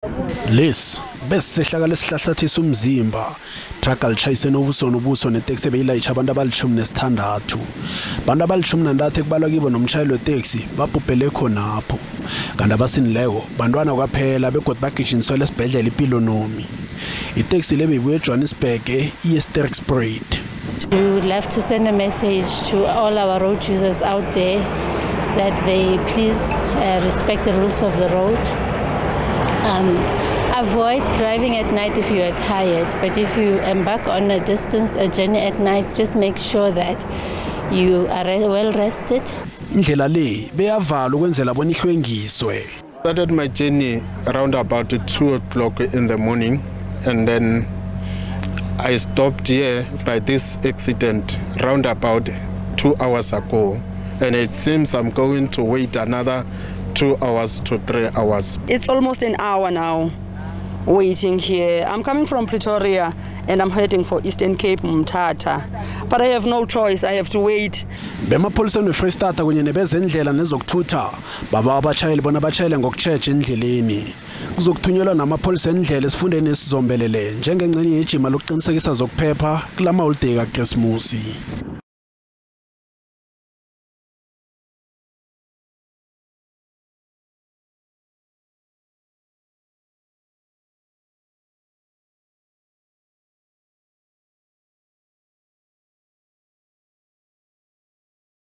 Les besisehlakala esihlahlathisa umzimba ithraga litshayisene ubuso nobuso neteksi ebeyilayitsha abantu abalitshumi nesithandathu. Abantu abalitshumi nantathu ekubalwa kibo nomtjhayeli weteksi babhubhele khonapho. Kanti abasinileko bantwana kwaphela begodu bagijinyiselwe esibhedlela ipilonomi. Iteksi le beyibuya eJohannesburg iye-Sterkspreid. We would love to send a message to all our road users out there that they please respect the rules of the road. Avoid driving at night if you are tired, but if you embark on a journey at night, just make sure that you are well rested. Indlela le beyavala ukwenzela bona ihlwengiswe. Started my journey around about 2 o'clock in the morning, and then I stopped here by this accident round about 2 hours ago, and it seems I'm going to wait another 2 hours to 3 hours. It's almost an hour now waiting here. I'm coming from Pretoria and I'm heading for Eastern Cape, Mthatha. But I have no choice, I have to wait. Bemapholiseni eFreyistata kunye nebezendlela nezokuthutha baba abatshayeli bona batshayele ngokutshetsha endleleni. Kuzokuthunyelwa namapholisa endlela esifundeni esizombelele njengengcenye yejima lokuqinisekisa zokuphepha kulama holiday kaKrismusi.